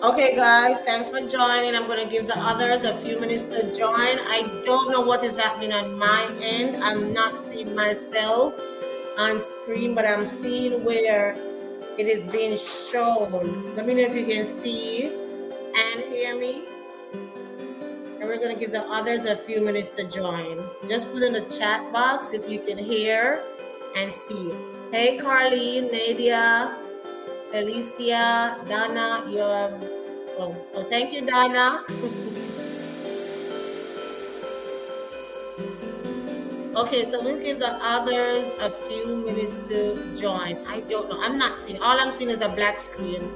Okay, guys, thanks for joining. I'm going to give the others a few minutes to join. I don't know what is happening on my end. I'm not seeing myself on screen, but I'm seeing where it is being shown. Let me know if you can see and hear me. And we're going to give the others a few minutes to join. Just put in the chat box if you can hear and see. Hey, Carly, Nadia, Felicia, Donna, you have... Oh, thank you, Donna. Okay, so we'll give the others a few minutes to join. I don't know. I'm not seeing. All I'm seeing is a black screen.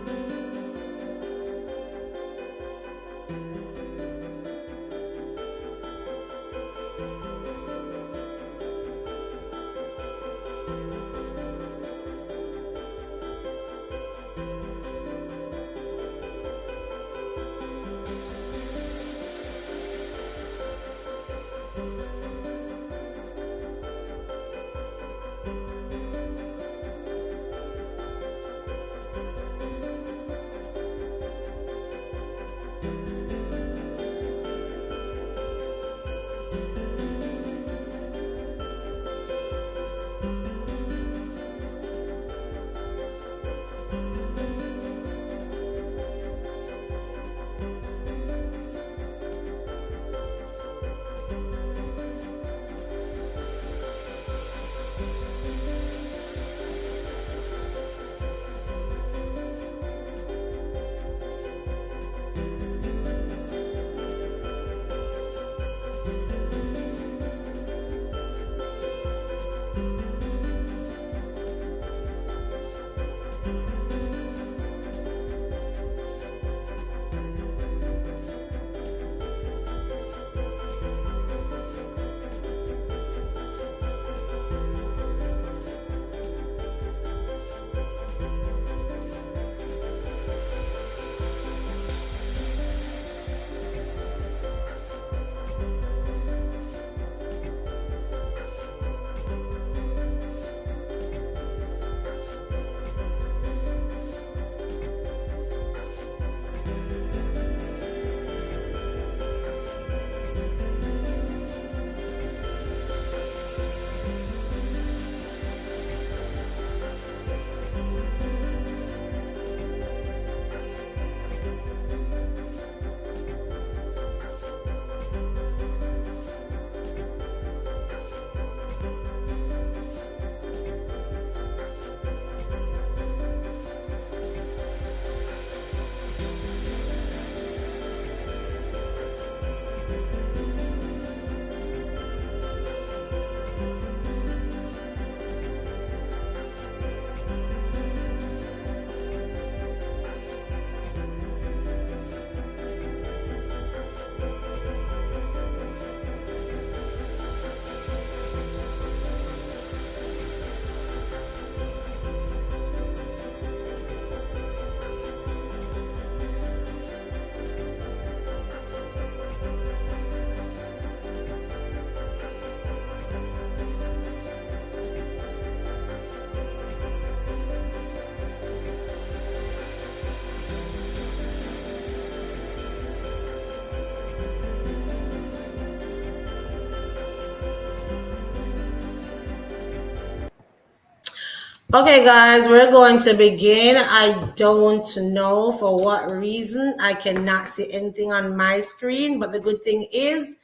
Okay, guys, we're going to begin. I don't know for what reason. I cannot see anything on my screen, but the good thing is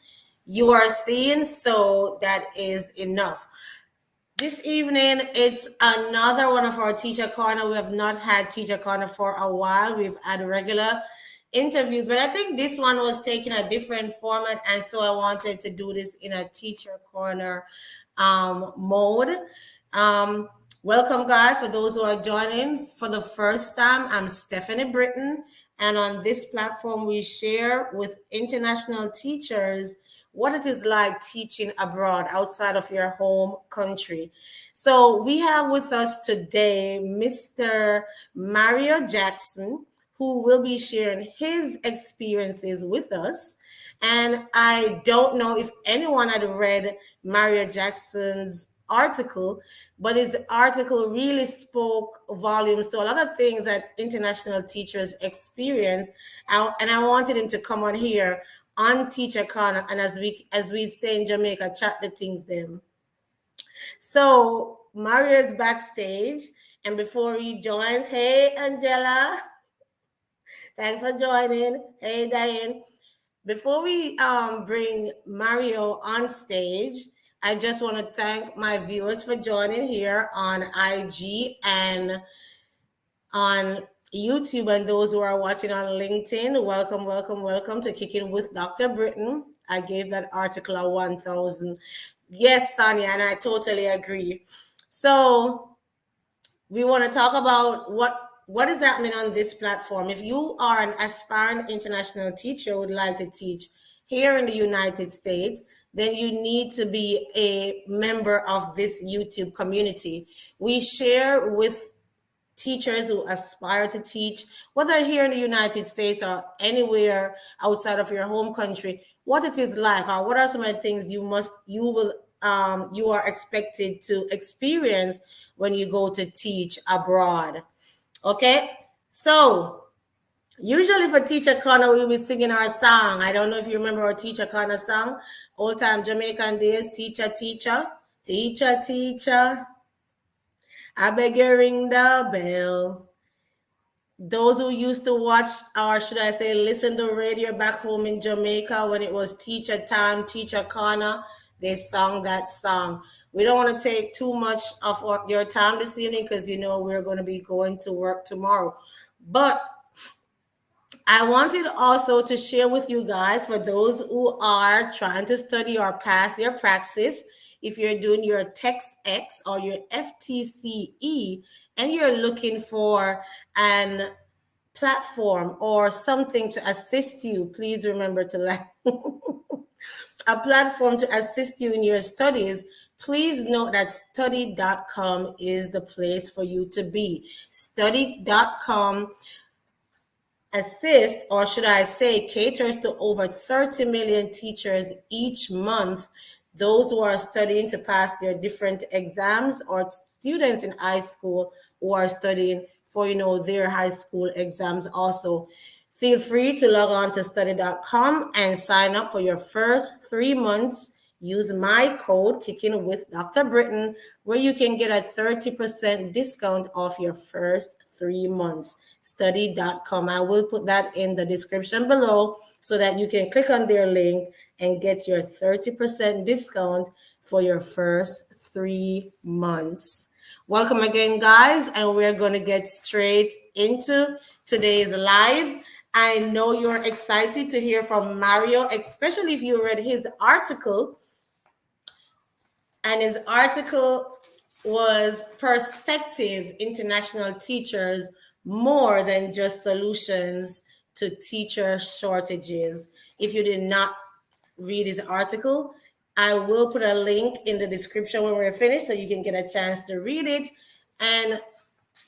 you are seeing, so that is enough. This evening, it's another one of our Teacher Corner. We have not had Teacher Corner for a while. We've had regular interviews, but I think this one was taking a different format, and so I wanted to do this in a Teacher Corner mode. Welcome, guys. For those who are joining for the first time, I'm Stephanie Britton, and on this platform, we share with international teachers what it is like teaching abroad outside of your home country. So, we have with us today Mr. Mario Jackson, who will be sharing his experiences with us. And I don't know if anyone had read Mario Jackson's article, but his article really spoke volumes to a lot of things that international teachers experience. And I wanted him to come on here on Teacher Corner, and as we say in Jamaica, chat the things them. So Mario is backstage, and before he joins, hey Angela, thanks for joining. Hey Diane. Before we bring Mario on stage, I just want to thank my viewers for joining here on IG and on YouTube, and those who are watching on LinkedIn. Welcome, welcome, welcome to Kicking with Dr. Britton. I gave that article a 1,000. Yes, Sonia, and I totally agree. So we want to talk about what is happening on this platform. If you are an aspiring international teacher would like to teach here in the United States, then you need to be a member of this YouTube community. We share with teachers who aspire to teach, whether here in the United States or anywhere outside of your home country, what it is like, or what are some of the things you are expected to experience when you go to teach abroad. Okay, so usually for Teacher Corner, we'll be singing our song. I don't know if you remember our Teacher Corner song, old time Jamaican days. Teacher, teacher, teacher, teacher, I beg you ring the bell. Those who used to watch, or should I say listen to radio back home in Jamaica when it was teacher time, Teacher Corner, they sung that song. We don't want to take too much of your time this evening because we're going to be going to work tomorrow. But I wanted also to share with you guys, for those who are trying to study or pass their praxis, if you're doing your TextX or your FTCE and you're looking for an platform or something to assist you, please remember to like a platform to assist you in your studies. Please note that study.com is the place for you to be. Study.com assist, or should I say, caters to over 30 million teachers each month, those who are studying to pass their different exams, or students in high school who are studying for their high school exams also. Feel free to log on to study.com and sign up for your first 3 months. Use my code Kicking with Dr. Britton, where you can get a 30% discount off your first 3 months. Study.com. I will put that in the description below so that you can click on their link and get your 30% discount for your first 3 months. Welcome again, guys, and we're going to get straight into today's live. I know you're excited to hear from Mario, especially if you read his article. And his article was Perspective International Teachers More Than Just Solutions to Teacher Shortages. If you did not read his article, I will put a link in the description when we're finished so you can get a chance to read it and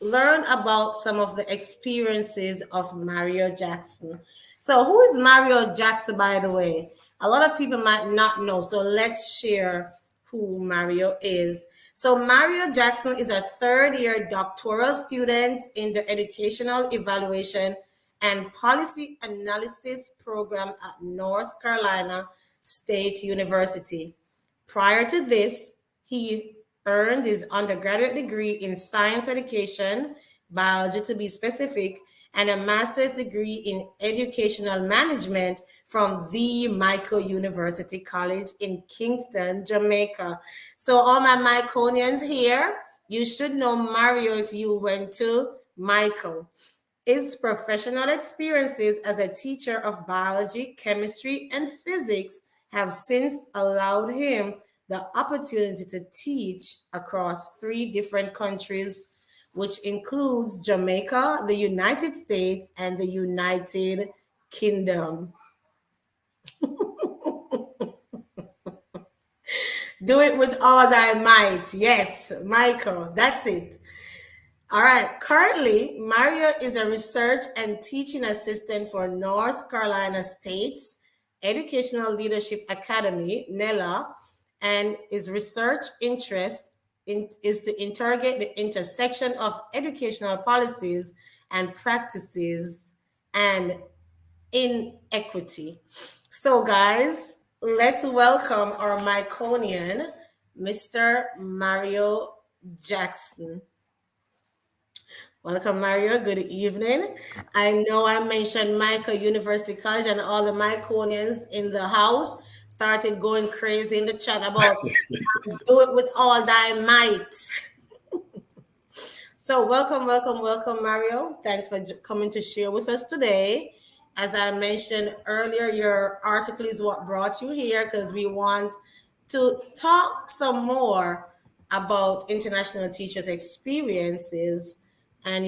learn about some of the experiences of Mario Jackson. So who is Mario Jackson, by the way? A lot of people might not know, so let's share who Mario is. So Mario Jackson is a third-year doctoral student in the Educational Evaluation and Policy Analysis program at North Carolina State University. Prior to this, he earned his undergraduate degree in science education, biology to be specific, and a master's degree in educational management from the Michael University College in Kingston, Jamaica. So all my Miconians here, you should know Mario if you went to Michael. His professional experiences as a teacher of biology, chemistry, and physics have since allowed him the opportunity to teach across 3 different countries, which includes Jamaica, the United States, and the United Kingdom. Do it with all thy might. Yes, Michael, that's it. All right. Currently, Mario is a research and teaching assistant for North Carolina State's Educational Leadership Academy, NILA, and his research interest is to interrogate the intersection of educational policies and practices and inequity. So, guys, let's welcome our Myconian, Mr. Mario Jackson. Welcome, Mario. Good evening. I know I mentioned Michael University College, and all the Myconians in the house started going crazy in the chat about do it with all thy might. So, welcome, welcome, welcome, Mario. Thanks for coming to share with us today. As I mentioned earlier, your article is what brought you here because we want to talk some more about international teachers' experiences and,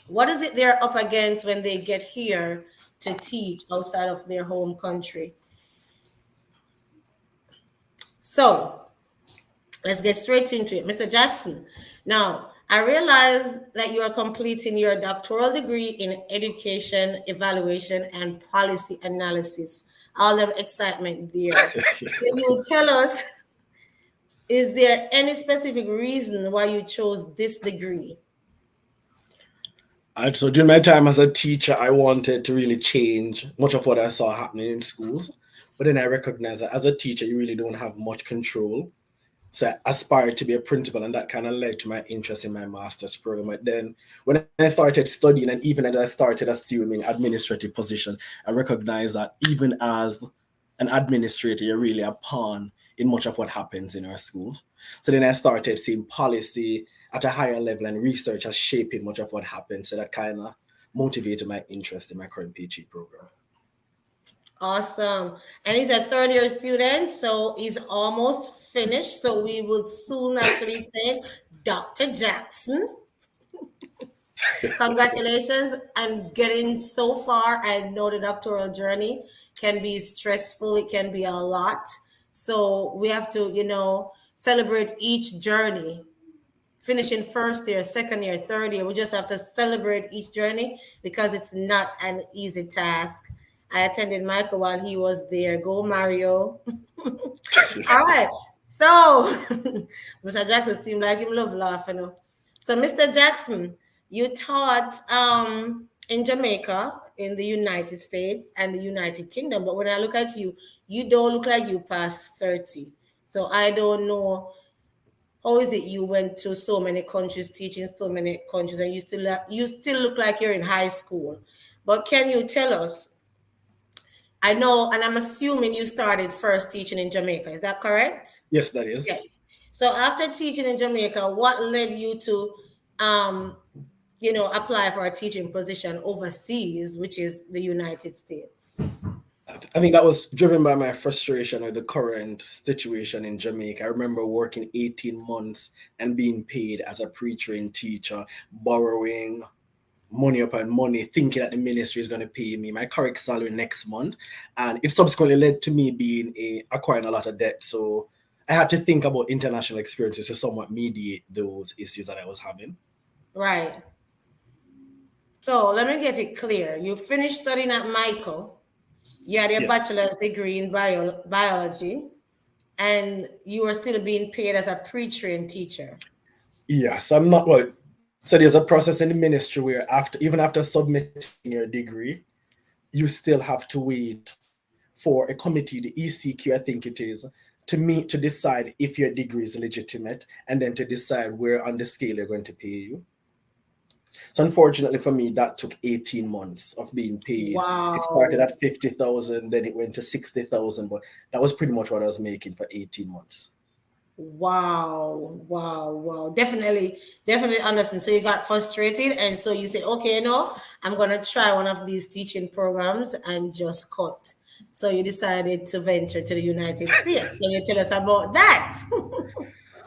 what is it they're up against when they get here to teach outside of their home country. So, let's get straight into it. Mr. Jackson, now I realize that you are completing your doctoral degree in education, evaluation, and policy analysis. All the excitement there. Can you tell us, is there any specific reason why you chose this degree? And so during my time as a teacher, I wanted to really change much of what I saw happening in schools. But then I recognized that as a teacher, you really don't have much control. So I aspired to be a principal, and that kind of led to my interest in my master's program. But then when I started studying, and even as I started assuming administrative position, I recognized that even as an administrator, you're really a pawn in much of what happens in our schools. So then I started seeing policy at a higher level and research as shaping much of what happens. So that kind of motivated my interest in my current PhD program. Awesome. And he's a third-year student, so he's almost finished. So we will soon actually say, Dr. Jackson, congratulations on getting so far. I know the doctoral journey can be stressful, it can be a lot. So we have to, celebrate each journey. Finishing first year, second year, third year, we just have to celebrate each journey because it's not an easy task. I attended Michael while he was there. Go, Mario. All right. So, Mr. Jackson seemed like him love laughing. So, Mr. Jackson, you taught in Jamaica, in the United States, and the United Kingdom. But when I look at you, you don't look like you passed 30. So, I don't know. How is it you went to so many countries, teaching so many countries, and you still look like you're in high school? But can you tell us? I know, and I'm assuming you started first teaching in Jamaica. Is that correct? Yes, that Yes. is. So after teaching in Jamaica, what led you to, apply for a teaching position overseas, which is the United States? I think that was driven by my frustration with the current situation in Jamaica. I remember working 18 months and being paid as a pre-trained teacher, borrowing money upon money, thinking that the ministry is going to pay me my correct salary next month. And it subsequently led to me acquiring a lot of debt. So I had to think about international experiences to somewhat mediate those issues that I was having. Right. So let me get it clear. You finished studying at Michael. You had your Yes. bachelor's degree in biology, and you were still being paid as a pre-trained teacher. Yes, I'm not well. So there's a process in the ministry where even after submitting your degree, you still have to wait for a committee, the ECQ, I think it is, to meet to decide if your degree is legitimate and then to decide where on the scale they're going to pay you. So unfortunately for me, that took 18 months of being paid. It started Wow. at 50,000, then it went to 60,000, but that was pretty much what I was making for 18 months. Wow, wow, wow. Definitely, definitely understand. So you got frustrated, and so you say, okay, I'm gonna try one of these teaching programs and just cut. So you decided to venture to the United States. Can you tell us about that?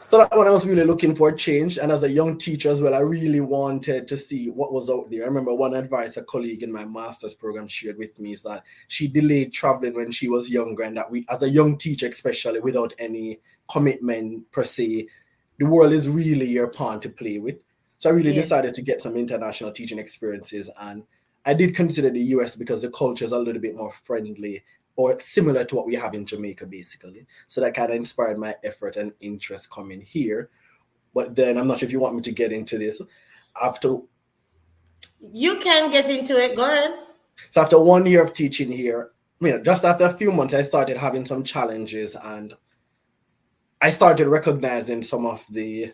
So that one I was really looking for a change. And as a young teacher as well, I really wanted to see what was out there. I remember one advice a colleague in my master's program shared with me is that she delayed traveling when she was younger, and that we, as a young teacher, especially without any commitment per se, the world is really your pawn to play with. So I really Yeah. decided to get some international teaching experiences. And I did consider the US because the culture is a little bit more friendly or similar to what we have in Jamaica, basically. So that kind of inspired my effort and interest coming here. But then I'm not sure if you want me to get into this. After You can get into it. Go ahead. so after 1 year of teaching here, just after a few months, I started having some challenges, and I started recognizing some of the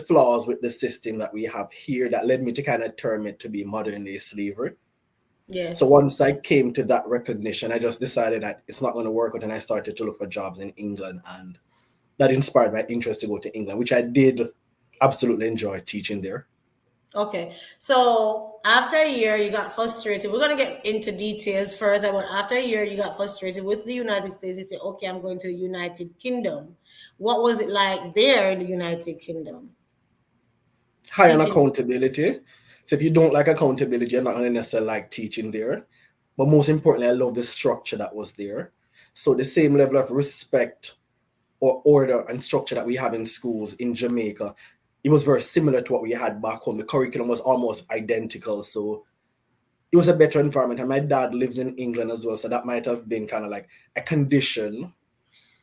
flaws with the system that we have here that led me to kind of term it to be modern day slavery. So Yes. once I came to that recognition, I just decided that it's not going to work out, and I started to look for jobs in England, and that inspired my interest to go to England, which I did absolutely enjoy teaching there. Okay. So after a year, you got frustrated. We're gonna get into details further, but after a year, you got frustrated with the United States. You said, "Okay, I'm going to the United Kingdom." What was it like there in the United Kingdom? High on Teaching. accountability. So if you don't like accountability, you're not going to necessarily like teaching there. But most importantly, I love the structure that was there. So the same level of respect or order and structure that we have in schools in Jamaica, it was very similar to what we had back home. The curriculum was almost identical. So it was a better environment. And my dad lives in England as well. So that might have been kind of like a condition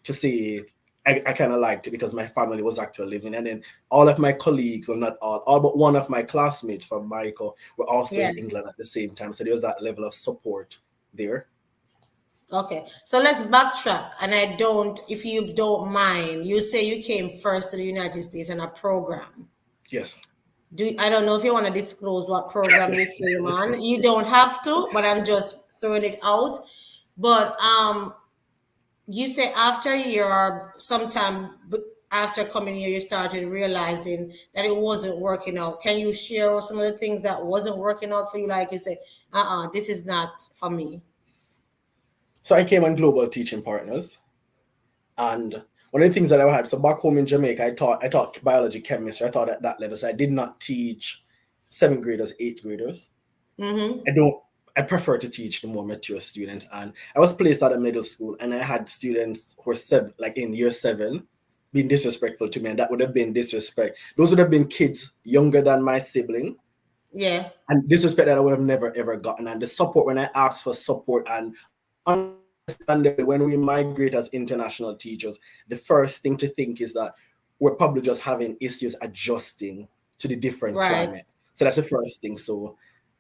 to say I kind of liked it because my family was actually living. And then all of my colleagues, well, not all but one of my classmates from Michael were also Yeah. in England at the same time. So there was that level of support there. Okay. So let's backtrack. And I don't, if you don't mind, you say you came first to the United States on a program. Yes. I don't know if you want to disclose what program you came on. You don't have to, but I'm just throwing it out. But you say after a year or sometime after coming here, you started realizing that it wasn't working out. Can you share some of the things that wasn't working out for you? Like you say, this is not for me. So I came on Global Teaching Partners. And one of the things that I had, so back home in Jamaica, I taught biology, chemistry. I taught at that level. So I did not teach seventh graders, eighth graders. Mm-hmm. I don't I prefer to teach the more mature students. And I was placed at a middle school, and I had students who were like in year 7 being disrespectful to me, and that would have been disrespect. Those would have been kids younger than my sibling, Yeah. and disrespect that I would have never ever gotten. And the support, when I asked for support, and understandably, when we migrate as international teachers, the first thing to think is that we're probably just having issues adjusting to the different Right. climate. So that's the first thing. So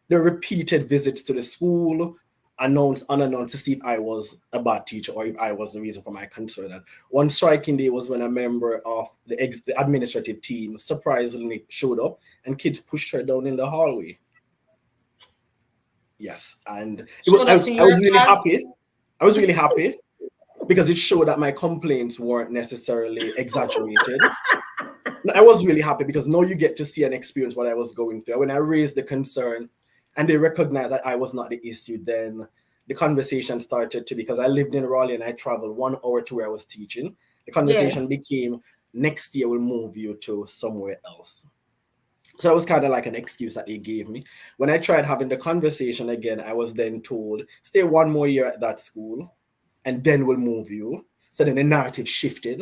the repeated visits to the school, announced, unannounced, to see if I was a bad teacher or if I was the reason for my concern. And one striking day was when a member of the administrative team surprisingly showed up, and kids pushed her down in the hallway. Yes, and it was Showed I up was to I your was really class. happy. I was really happy because it showed that my complaints weren't necessarily exaggerated. I was really happy because now you get to see and experience what I was going through. When I raised the concern and they recognized that I was not the issue, then the conversation started to, because I lived in Raleigh and I traveled 1 hour to where I was teaching. The Yeah. conversation became, next year we'll move you to somewhere else. So that was kind of like an excuse that they gave me. When I tried having the conversation again, I was then told, stay 1 more year at that school and then we'll move you. So then the narrative shifted.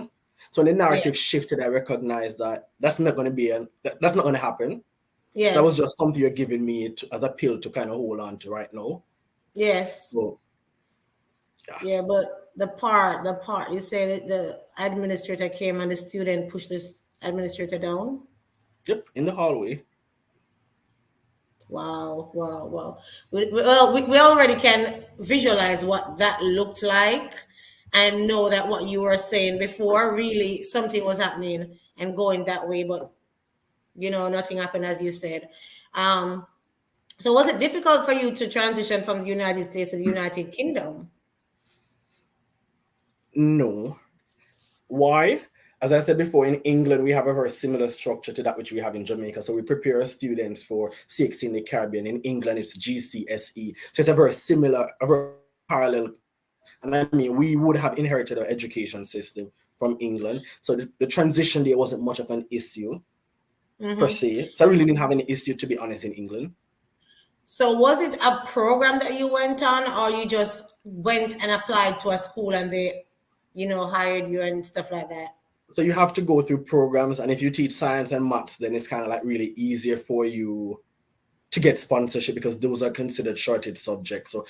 So when the Yeah. narrative shifted, I recognized that that's not going to that's not going to happen. So that was Yes. just something you're giving me as a pill to kind of hold on to right now. Yes. So yeah, Yeah, but the part you say that the administrator came and the student pushed this administrator down. yep, in the hallway. Wow, wow, wow. We already can visualize what that looked like and know that what you were saying before really something was happening and going that way, but nothing happened as you said. Um, so was it difficult for you to transition from the United States to the United Kingdom? No. Why? As I said before, in England, we have a very similar structure to that which we have in Jamaica. So we prepare students for CX in the Caribbean. In England, it's GCSE. So it's a very similar, a very parallel And I mean, we would have inherited our education system from England. So the transition there wasn't much of an issue per Mm-hmm. se. So I really didn't have any issue, to be honest, in England. So was it a program that you went on, or you just went and applied to a school and they, hired you and stuff like that? So you have to go through programs. And if you teach science and maths, then it's kind of like really easier for you to get sponsorship because those are considered shortage subjects. So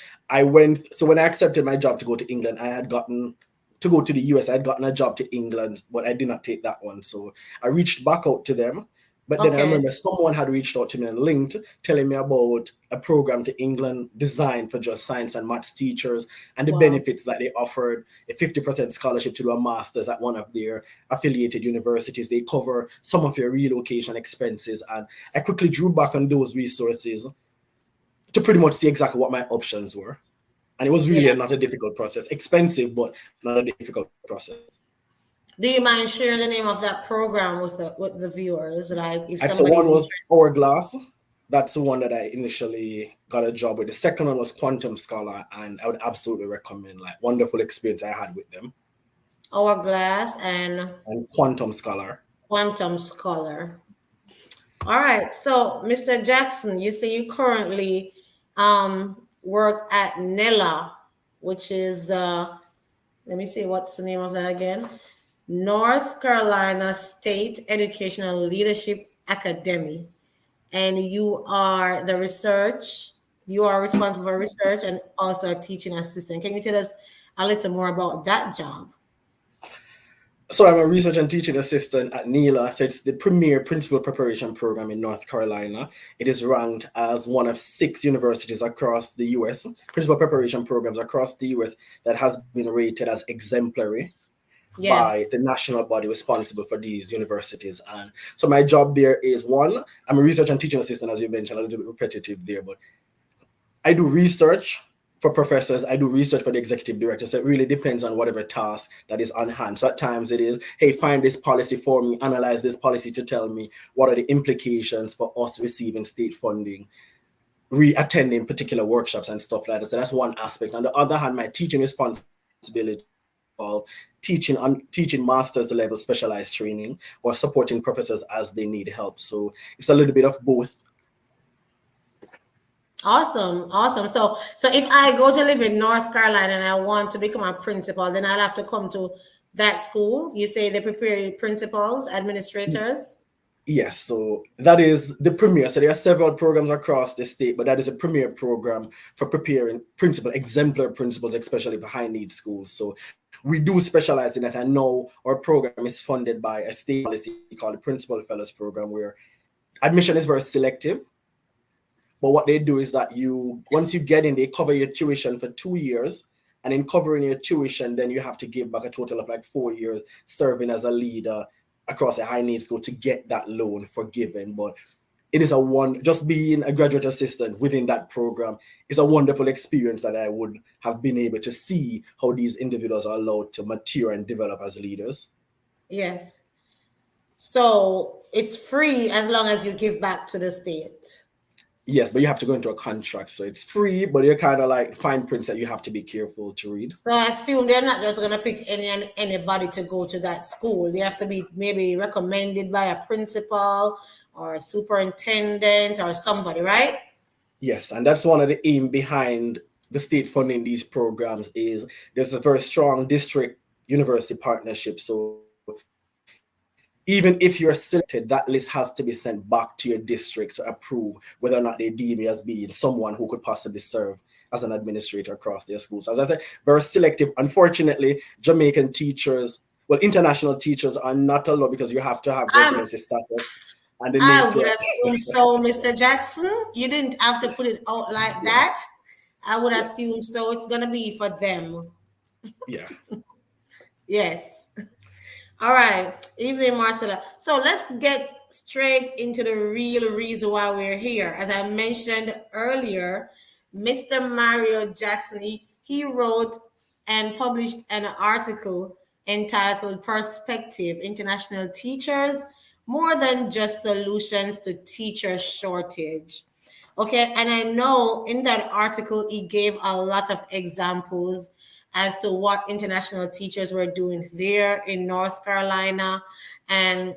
when I accepted my job to go to England, I had gotten to go to the US. I had gotten a job to England, but I did not take that one. So I reached back out to them. But then I Okay. remember someone had reached out to me and linked, telling me about a program to England designed for just science and maths teachers and the Wow. benefits that they offered: a 50% scholarship to do a master's at one of their affiliated universities. They cover some of your relocation expenses. And I quickly drew back on those resources to pretty much see exactly what my options were. And it was Yeah. really not a difficult process. Expensive, but not a difficult process. Do you mind sharing the name of that program with the viewers? Like if So somebody's one interested. was Hourglass. That's the one that I initially got a job with. The second one was Quantum Scholar, and I would absolutely recommend. Like, wonderful experience I had with them. Hourglass and And Quantum Scholar. Quantum Scholar. All right. So, Mr. Jackson, you say you currently work at NILA, which is let me see, what's the name of that again? North Carolina State Educational Leadership Academy. And you are responsible for research and also a teaching assistant. Can you tell us a little more about that job? So I'm a research and teaching assistant at NILA. So it's the premier principal preparation program in North Carolina. It is ranked as one of 6 universities across the US, principal preparation programs across the US, that has been rated as exemplary Yeah. by the national body responsible for these universities. And so my job there is, one, I'm a research and teaching assistant, as you mentioned, a little bit repetitive there, but I do research for professors, I do research for the executive director. So it really depends on whatever task that is on hand. So at times it is, hey, find this policy for me, analyze this policy to tell me what are the implications for us receiving state funding, re-attending particular workshops and stuff like that. So that's one aspect. On the other hand, my teaching responsibility involve teaching master's level specialized training or supporting professors as they need help. So it's a little bit of both. Awesome, awesome. So if I go to live in North Carolina and I want to become a principal, then I'll have to come to that school. You say they prepare principals, administrators. Yes, so that is the premier. So there are several programs across the state, but that is a premier program for preparing exemplar principals, especially for high need schools. So we do specialize in that. And now our program is funded by a state policy called the Principal Fellows Program, where admission is very selective. But what they do is that once you get in, they cover your tuition for 2 years. And in covering your tuition, then you have to give back a total of like 4 years serving as a leader across a high need school to get that loan forgiven. But it is just being a graduate assistant within that program is a wonderful experience that I would have been able to see how these individuals are allowed to mature and develop as leaders. Yes. So it's free as long as you give back to the state. Yes, but you have to go into a contract. So it's free, but you're kind of like fine prints that you have to be careful to read. So I assume they're not just gonna pick anybody to go to that school. They have to be maybe recommended by a principal or a superintendent or somebody, right? Yes, and that's one of the aim behind the state funding these programs is there's a very strong district university partnership. So even if you're selected, that list has to be sent back to your district to approve whether or not they deem you as being someone who could possibly serve as an administrator across their schools. As I said, very selective. Unfortunately, Jamaican teachers, well, international teachers are not allowed because you have to have I'm residency status and the I nature would of assume so, Mr. Jackson. You didn't have to put it out like yeah, that. I would yeah, assume so. It's gonna be for them. yeah. Yes. All right. Evening, Marcella. So let's get straight into the real reason why we're here. As I mentioned earlier, Mr. Mario Jackson, he wrote and published an article entitled Perspective International Teachers More Than Just Solutions to Teacher Shortage. Okay, and I know in that article he gave a lot of examples as to what international teachers were doing there in North Carolina, and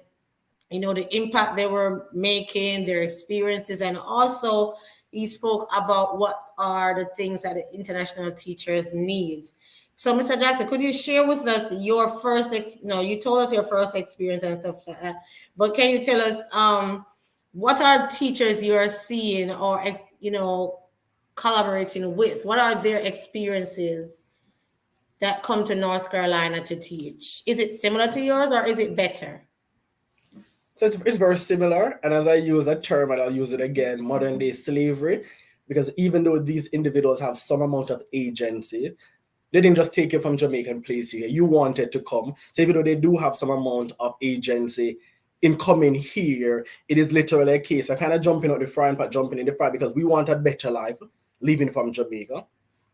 the impact they were making, their experiences, and also he spoke about what are the things that the international teachers need. So, Mr. Jackson, could you share with us your first? No, you told us your first experience and stuff like that, but can you tell us what are teachers you are seeing or collaborating with? What are their experiences that come to North Carolina to teach? Is it similar to yours or is it better? So it's very similar. And as I use that term, and I'll use it again, modern day slavery, because even though these individuals have some amount of agency, they didn't just take you from Jamaica and place you here. You wanted to come. So even though they do have some amount of agency in coming here, it is literally a case of kind of jumping out the frying pan, jumping in the fire, because we want a better life living from Jamaica.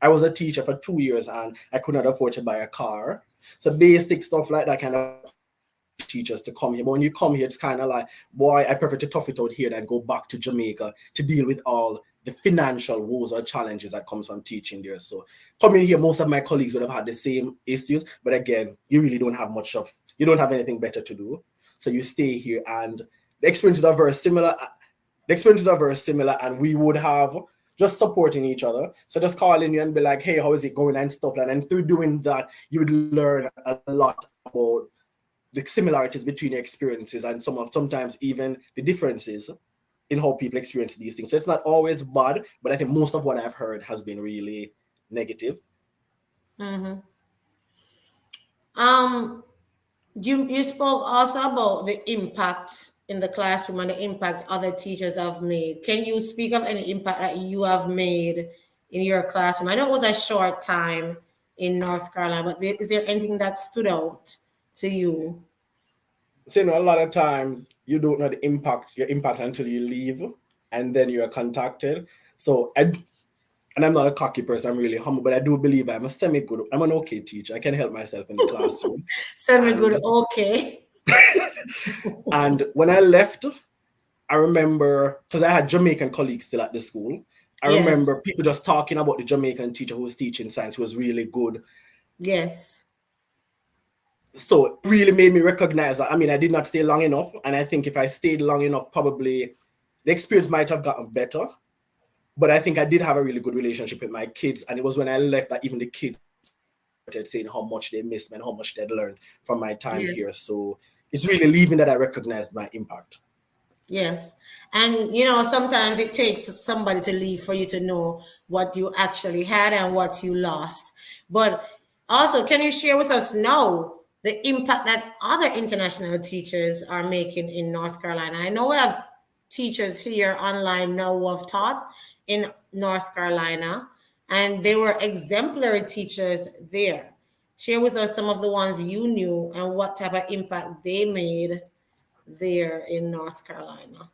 I was a teacher for 2 years and I could not afford to buy a car. So basic stuff like that kind of teachers to come here. But when you come here, it's kind of like, boy, I prefer to tough it out here than go back to Jamaica to deal with all the financial woes or challenges that comes from teaching there. So coming here, most of my colleagues would have had the same issues. But again, you really don't have you don't have anything better to do. So you stay here, and the experiences are very similar. And we would have just supporting each other. So just calling you and be like, hey, how is it going and stuff like that. And through doing that, you would learn a lot about the similarities between your experiences and sometimes even the differences in how people experience these things. So it's not always bad, but I think most of what I've heard has been really negative. Mm-hmm. You spoke also about the impact in the classroom and the impact other teachers have made. Can you speak of any impact that you have made in your classroom? I know it was a short time in North Carolina, but is there anything that stood out to you? So, a lot of times you don't know your impact until you leave and then you are contacted. So, and I'm not a cocky person, I'm really humble, but I do believe I'm an okay teacher. I can help myself in the classroom. Semi good, okay. And when I left, I remember, because I had Jamaican colleagues still at the school, I Yes. remember people just talking about the Jamaican teacher who was teaching science, who was really good. Yes. So it really made me recognize that, I did not stay long enough. And I think if I stayed long enough, probably the experience might have gotten better. But I think I did have a really good relationship with my kids. And it was when I left that even the kids started saying how much they missed me and how much they'd learned from my time here. So it's really leaving that I recognized my impact. Yes. And sometimes it takes somebody to leave for you to know what you actually had and what you lost. But also, can you share with us now the impact that other international teachers are making in North Carolina? I know we have teachers here online now who have taught in North Carolina, and they were exemplary teachers there. Share with us some of the ones you knew and what type of impact they made there in North Carolina.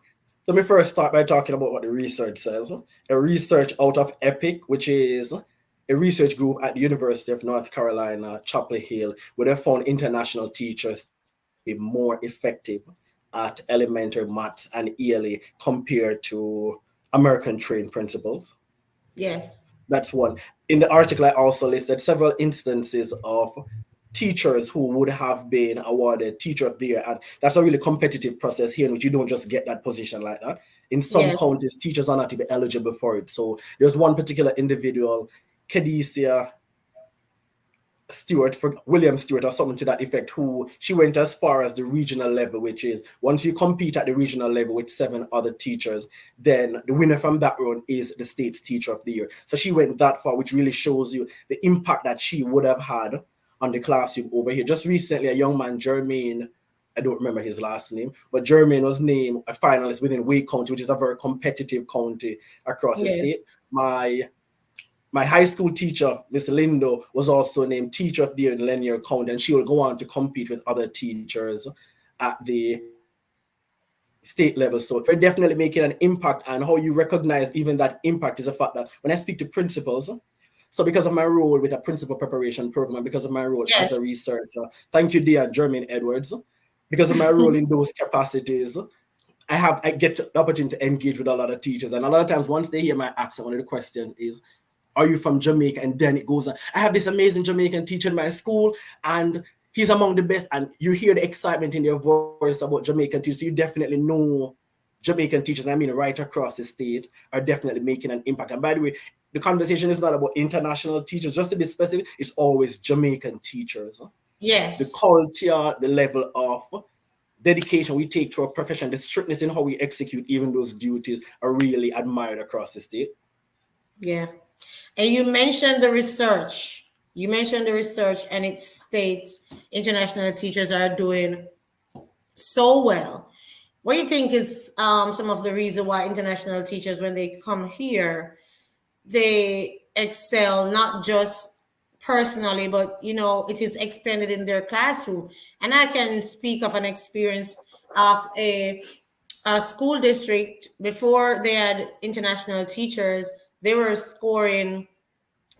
So let me first start by talking about what the research says. A research out of EPIC, which is a research group at the University of North Carolina, Chapel Hill, where they found international teachers be more effective at elementary maths and ELA compared to American trained principals. Yes. That's one. In the article, I also listed several instances of teachers who would have been awarded Teacher of the Year. And that's a really competitive process here in which you don't just get that position like that. In some Yes. counties, teachers are not even eligible for it. So there's one particular individual, Kedesia William Stewart or something to that effect, who she went as far as the regional level, which is once you compete at the regional level with 7 other teachers, then the winner from that round is the state's Teacher of the Year. So she went that far, which really shows you the impact that she would have had on the classroom over here. Just recently, a young man, Jermaine, I don't remember his last name, but Jermaine was named a finalist within Wake County, which is a very competitive county across the state. My high school teacher, Miss Lindo, was also named Teacher of the Year in Lanier County, and she will go on to compete with other teachers at the state level. So we're definitely making an impact, and how you recognize even that impact is a fact that when I speak to principals, so because of my role with a principal preparation program, and because of my role as a researcher, thank you, dear Jermaine Edwards, because of my role in those capacities, I get the opportunity to engage with a lot of teachers. And a lot of times once they hear my accent, one of the questions is, are you from Jamaica? And then it goes on. I have this amazing Jamaican teacher in my school, and he's among the best. And you hear the excitement in their voice about Jamaican teachers. So you definitely know Jamaican teachers, I mean, right across the state, are definitely making an impact. And by the way, the conversation is not about international teachers. Just to be specific, it's always Jamaican teachers. The Yes. culture, the level of dedication we take to our profession, the strictness in how we execute even those duties are really admired across the state. Yeah. And you mentioned the research. You mentioned the research, and it states international teachers are doing so well. What do you think is some of the reason why international teachers, when they come here, they excel not just personally, but it is extended in their classroom? And I can speak of an experience of a school district before they had international teachers. They were scoring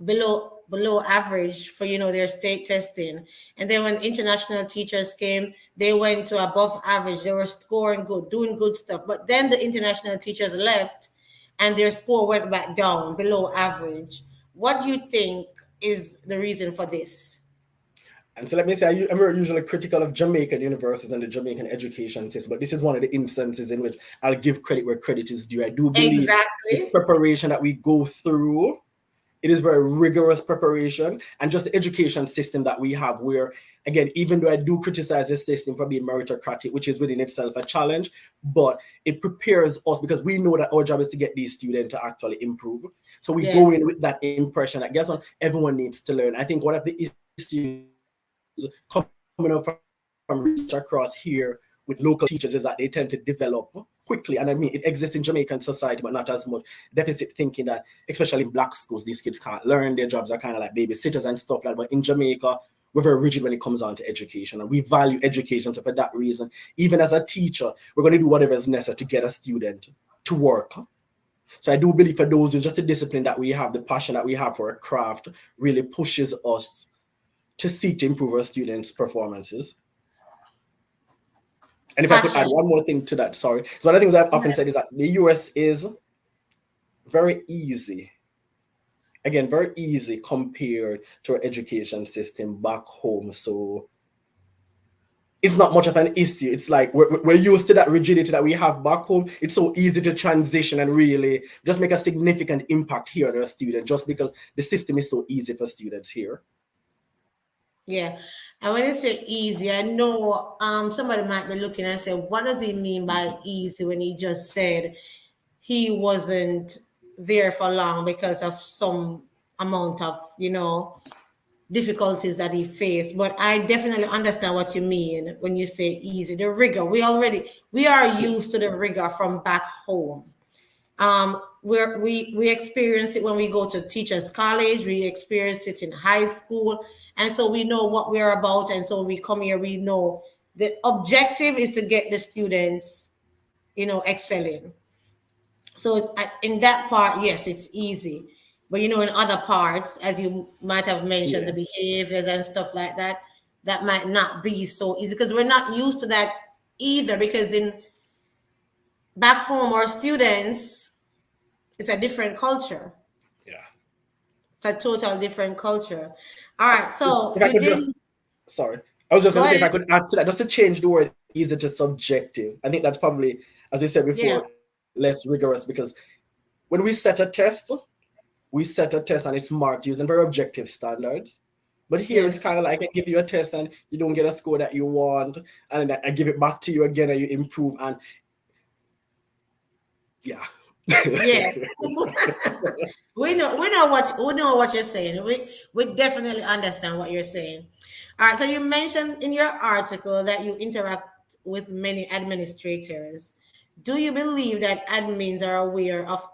below average for their state testing, and then when international teachers came, they went to above average. They were scoring good, doing good stuff, but then the international teachers left and their score went back down below average. What do you think is the reason for this? And so let me say, I'm usually critical of Jamaican universities and the Jamaican education system, but this is one of the instances in which I'll give credit where credit is due. I do believe the Exactly. preparation that we go through, it is very rigorous preparation, and just the education system that we have where, again, even though I do criticize the system for being meritocratic, which is within itself a challenge, but it prepares us because we know that our job is to get these students to actually improve. So we Yeah. go in with that impression that, guess what, everyone needs to learn. I think one of the issues coming up from research across here with local teachers is that they tend to develop quickly. And I mean, it exists in Jamaican society, but not as much. Deficit thinking that, especially in Black schools, these kids can't learn. Their jobs are kind of like babysitters and stuff like that. But in Jamaica, we're very rigid when it comes on to education, and we value education. So for that reason, even as a teacher, we're going to do whatever is necessary to get a student to work. So I do believe for those, just the discipline that we have, the passion that we have for a craft really pushes us to seek to improve our students' performances. And if I could add Passion. one more thing to that, sorry. So one of the things I've often said is that the US is very easy, again, very easy compared to our education system back home. So it's not much of an issue. It's like we're used to that rigidity that we have back home. It's so easy to transition and really just make a significant impact here on our students just because the system is so easy for students here. Yeah. And when you say easy, I know somebody might be looking and say, what does he mean by easy when he just said he wasn't there for long because of some amount of, difficulties that he faced? But I definitely understand what you mean when you say easy. The rigor, we are used to the rigor from back home. We experience it when we go to teachers college, we experience it in high school, and so we know what we're about. And so we come here, we know the objective is to get the students excelling. So in that part, yes, it's easy. But in other parts, as you might have mentioned, Yeah. the behaviors and stuff like that, that might not be so easy because we're not used to that either. Because in back home, our students, it's a different culture. Yeah. It's a total different culture. All right. So If I you could did just, sorry, I was just go going to say, if ahead. I could add to that, just to change the word easy to subjective. I think that's probably, as I said Yeah. before, less rigorous because when we set a test and it's marked using very objective standards. But here it's Yes. kind of like I give you a test and you don't get a score that you want, and then I give it back to you again and you improve. And yeah. Yes. We know what you're saying. We definitely understand what you're saying. All right. So you mentioned in your article that you interact with many administrators. Do you believe that admins are aware of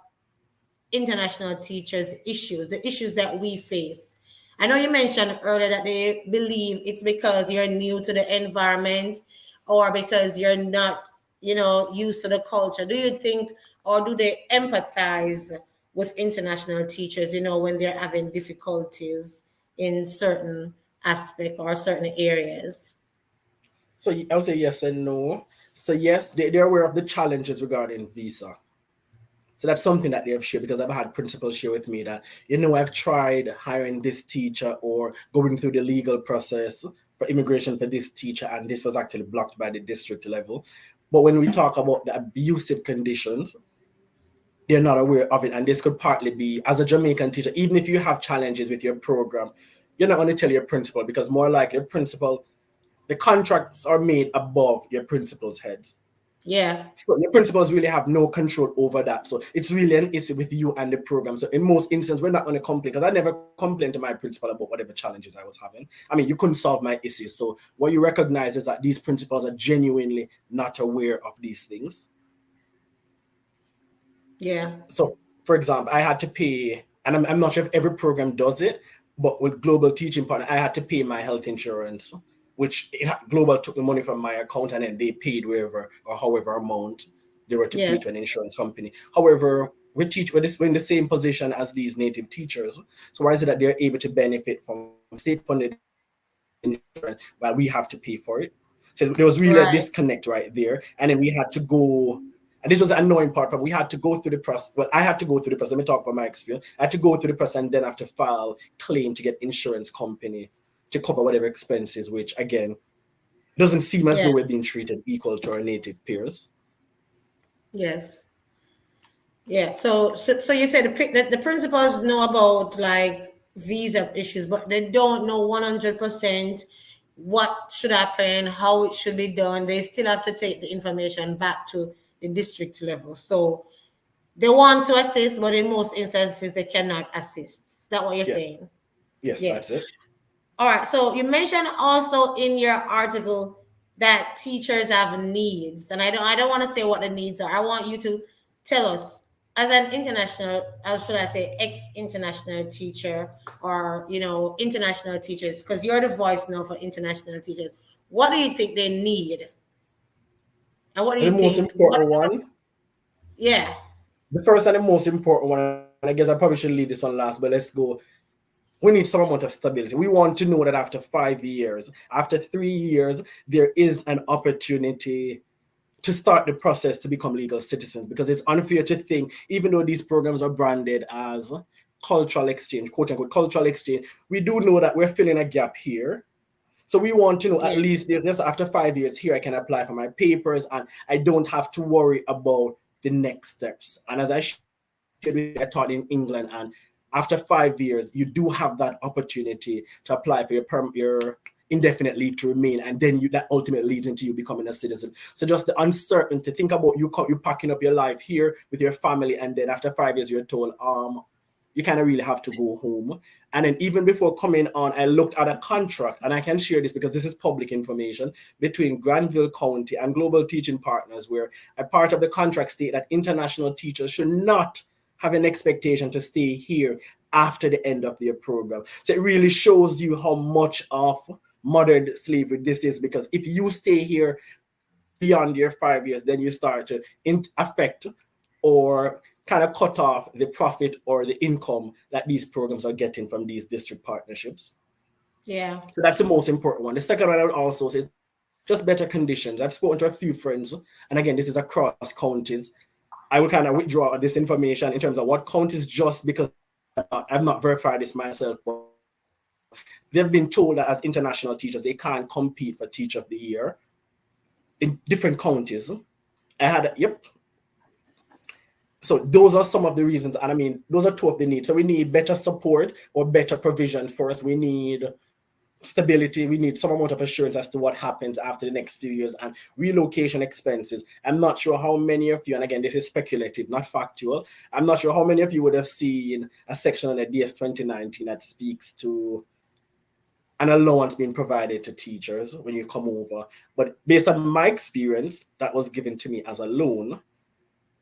international teachers' issues, the issues that we face? I know you mentioned earlier that they believe it's because you're new to the environment or because you're not, used to the culture. Do you think, or do they empathize with international teachers, when they're having difficulties in certain aspect or certain areas? So I would say yes and no. So yes, they're aware of the challenges regarding visa. So that's something that they have shared, because I've had principals share with me that, I've tried hiring this teacher or going through the legal process for immigration for this teacher, and this was actually blocked by the district level. But when we talk about the abusive conditions, they're not aware of it. And this could partly be, as a Jamaican teacher, even if you have challenges with your program, you're not going to tell your principal, because more likely your principal, the contracts are made above your principal's heads. Yeah. So the principals really have no control over that. So it's really an issue with you and the program. So in most instances, we're not going to complain, because I never complained to my principal about whatever challenges I was having. I mean, you couldn't solve my issues. So what you recognize is that these principals are genuinely not aware of these things. Yeah. So, for example, I had to pay, and I'm not sure if every program does it, but with Global Teaching Partner, I had to pay my health insurance, which Global took the money from my account and then they paid wherever or however amount they were to Yeah. pay to an insurance company. However, we're in the same position as these native teachers. So why is it that they're able to benefit from state-funded insurance while we have to pay for it? So there was really a disconnect Right. right there. And then we had to go, and this was the annoying part from, we had to go through the process. Well, I had to go through the process. Let me talk from my experience. I had to go through the process and then have to file claim to get insurance company to cover whatever expenses, which again doesn't seem as Yeah. though we're being treated equal to our native peers. Yes. Yeah. So you said the principals know about like visa issues, but they don't know 100% what should happen, how it should be done. They still have to take the information back to the district level. So they want to assist, but in most instances they cannot assist. Is that what you're Yes. saying? Yes, Yeah. that's it. All right. So you mentioned also in your article that teachers have needs, and I don't want to say what the needs are. I want you to tell us, as an international, how should I say, ex-international teacher, or international teachers, because you're the voice now for international teachers. What do you think they need, and what do And you the most think? What? important one, Yeah. the first and the most important one, and I guess I probably should leave this one last, but let's go. We need some amount of stability. We want to know that after 5 years, after 3 years, there is an opportunity to start the process to become legal citizens, because it's unfair to think, even though these programs are branded as cultural exchange, quote unquote cultural exchange, we do know that we're filling a gap here. So we want to know, Yeah. at least there's just after 5 years here, I can apply for my papers and I don't have to worry about the next steps. And as I shared with you, I taught in England, and after 5 years, you do have that opportunity to apply for your indefinite leave to remain, and then that ultimately leads into you becoming a citizen. So just the uncertainty, think about you packing up your life here with your family, and then after 5 years you're told you kind of really have to go home. And then even before coming on, I looked at a contract, and I can share this because this is public information, between Granville County and Global Teaching Partners, where a part of the contract state that international teachers should not have an expectation to stay here after the end of their program. So it really shows you how much of modern slavery this is, because if you stay here beyond your 5 years, then you start to affect or kind of cut off the profit or the income that these programs are getting from these district partnerships. Yeah. So that's the most important one. The second one I would also say, just better conditions. I've spoken to a few friends, and again, this is across counties. I will kind of withdraw this information in terms of what counties, just because I've not verified this myself, but they've been told that as international teachers, they can't compete for Teacher of the Year in different counties. Yep. So those are some of the reasons, and I mean, those are two of the needs. So we need better support or better provision for us. We need stability. We need some amount of assurance as to what happens after the next few years, and relocation expenses. I'm not sure how many of you, and again, this is speculative, not factual. I'm not sure how many of you would have seen a section on the DS 2019 that speaks to an allowance being provided to teachers when you come over. But based on my experience, that was given to me as a loan.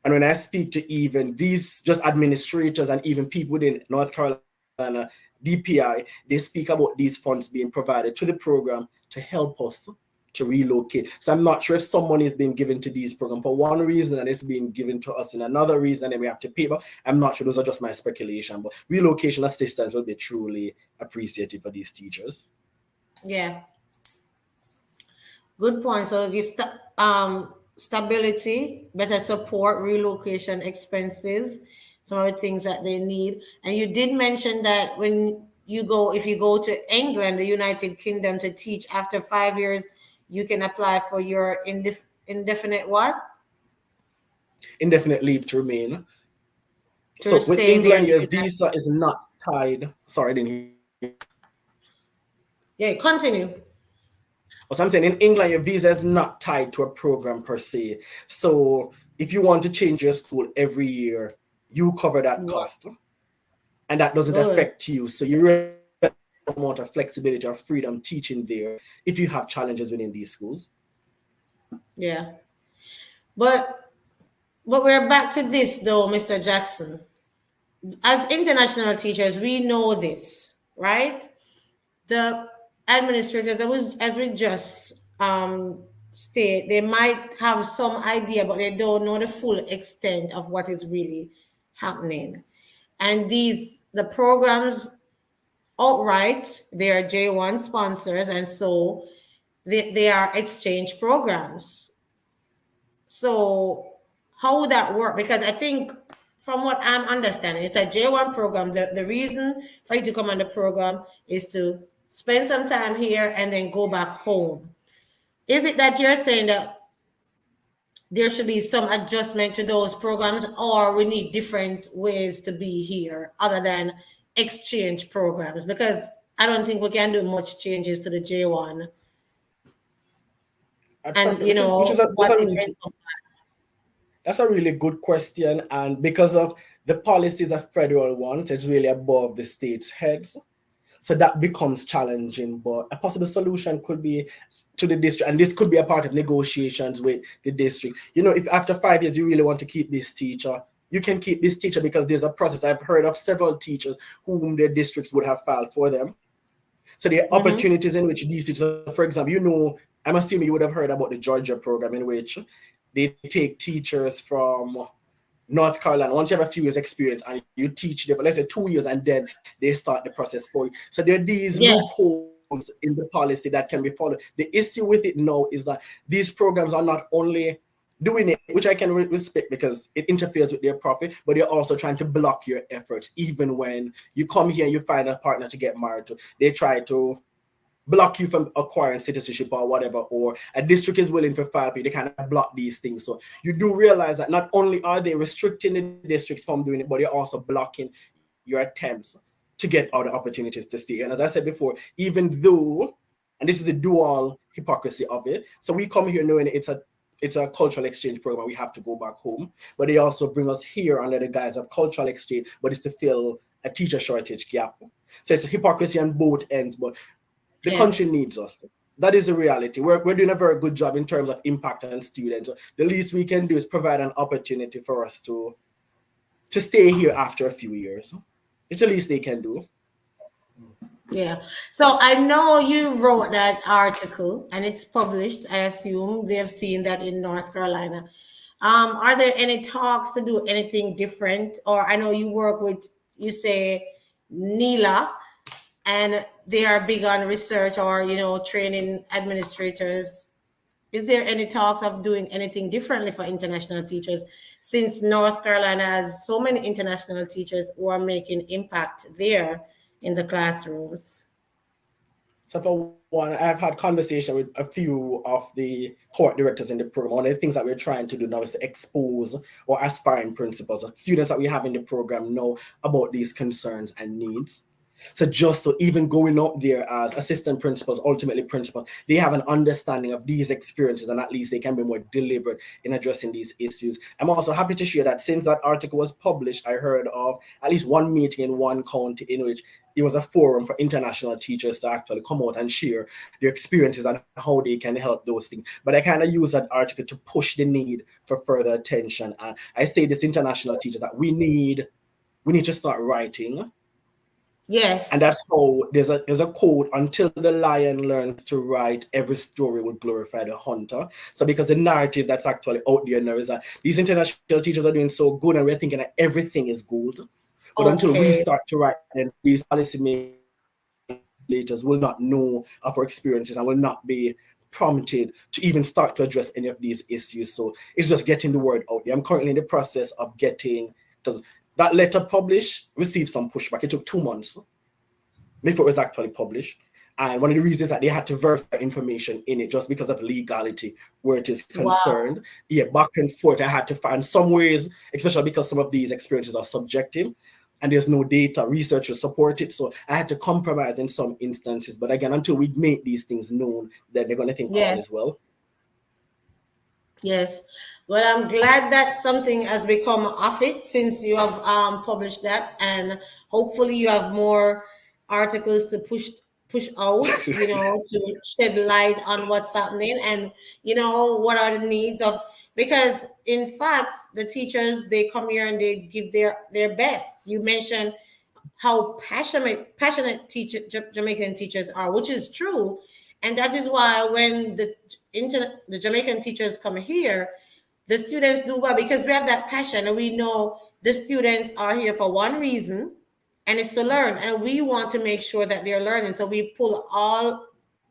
And when I speak to even these just administrators and even people within North Carolina DPI, they speak about these funds being provided to the program to help us to relocate. So I'm not sure if some money is being given to these programs for one reason and it's being given to us in another reason and we have to pay. But I'm not sure. Those are just my speculation. But relocation assistance will be truly appreciated for these teachers. Yeah. Good point. So stability, better support, relocation expenses, some of the things that they need. And you did mention that when you go, if you go to England, the United Kingdom, to teach after 5 years, you can apply for your indefinite what? Indefinite leave to remain. To So with stay there in England, the your United. visa is not tied. Sorry, I didn't hear. Yeah, continue. So I'm saying in England, your visa is not tied to a program per se. So if you want to change your school every year, you cover that What? cost, and that doesn't Good. affect you. So you really have a amount of flexibility or freedom teaching there if you have challenges within these schools. Yeah. But we're back to this though, Mr. Jackson. As international teachers, we know this, right? The administrators, as we just state, they might have some idea, but they don't know the full extent of what is really happening. And the programs outright, they are J1 sponsors, and so they are exchange programs. So how would that work? Because I think from what I'm understanding, it's a J1 program. The reason for you to come on the program is to spend some time here and then go back home. Is it that you're saying that there should be some adjustment to those programs, or we need different ways to be here other than exchange programs? Because I don't think we can do much changes to the J1 and Perfect. Which is what it ends up. that's a really good question. And because of the policy is a federal one, so it's really above the state's heads. So that becomes challenging. But a possible solution could be to the district, and this could be a part of negotiations with the district. If after 5 years you really want to keep this teacher, you can keep this teacher because there's a process. I've heard of several teachers whom their districts would have filed for them. So there are Mhm. opportunities in which these teachers, for example, I'm assuming you would have heard about the Georgia program in which they take teachers from North Carolina. Once you have a few years experience and you teach them for let's say 2 years, and then they start the process for you. So there are these Yes. loopholes in the policy that can be followed. The issue with it now is that these programs are not only doing it, which I can respect because it interferes with their profit, but they're also trying to block your efforts. Even when you come here, you find a partner to get married to, they try to block you from acquiring citizenship or whatever, or a district is willing to file for you, they kind of block these things. So you do realize that not only are they restricting the districts from doing it, but they're also blocking your attempts to get other opportunities to stay. And as I said before, even though, and this is the dual hypocrisy of it, so we come here knowing it's a cultural exchange program, we have to go back home, but they also bring us here under the guise of cultural exchange, but it's to fill a teacher shortage gap. So it's a hypocrisy on both ends, but the country Yes. needs us. That is the reality. We're doing a very good job in terms of impact on students. The least we can do is provide an opportunity for us to stay here after a few years. It's the least they can do. Yeah. So I know you wrote that article and it's published. I assume they've seen that in North Carolina. Are there any talks to do anything different? Or I know you work with, you say, NILA, and they are big on research or, training administrators. Is there any talks of doing anything differently for international teachers, since North Carolina has so many international teachers who are making impact there in the classrooms? So for one, I've had conversation with a few of the court directors in the program. One of the things that we're trying to do now is to expose or aspiring principals, students that we have in the program know about these concerns and needs. So just so even going up there as assistant principals, ultimately principals, they have an understanding of these experiences, and at least they can be more deliberate in addressing these issues. I'm also happy to share that since that article was published, I heard of at least one meeting in one county in which it was a forum for international teachers to actually come out and share their experiences and how they can help those things. But I kind of use that article to push the need for further attention. And I say this international teachers that we need to start writing. And Yes. that's how there's a quote: until the lion learns to write, every story will glorify the hunter. So because the narrative that's actually out there now is that these international teachers are doing so good and we're thinking that everything is gold. But until we Okay. start to write, then these policymakers will not know of our experiences and will not be prompted to even start to address any of these issues. So it's just getting the word out there. I'm currently in the process of getting, because that letter published received some pushback. It took 2 months before it was actually published. And one of the reasons that they had to verify information in it just because of legality where it is concerned. Wow. Yeah, back and forth. I had to find some ways, especially because some of these experiences are subjective and there's no data, research to support it. So I had to compromise in some instances. But again, until we make these things known, then they're going to think all Yes. is well. Yes. Well, I'm glad that something has become of it since you have published that, and hopefully you have more articles to push out, to shed light on what's happening and what are the needs of, because in fact the teachers, they come here and they give their best. You mentioned how passionate Jamaican teachers are, which is true. And that is why when the Jamaican teachers come here, the students do well because we have that passion and we know the students are here for one reason, and it's to learn. And we want to make sure that they're learning. So we pull all,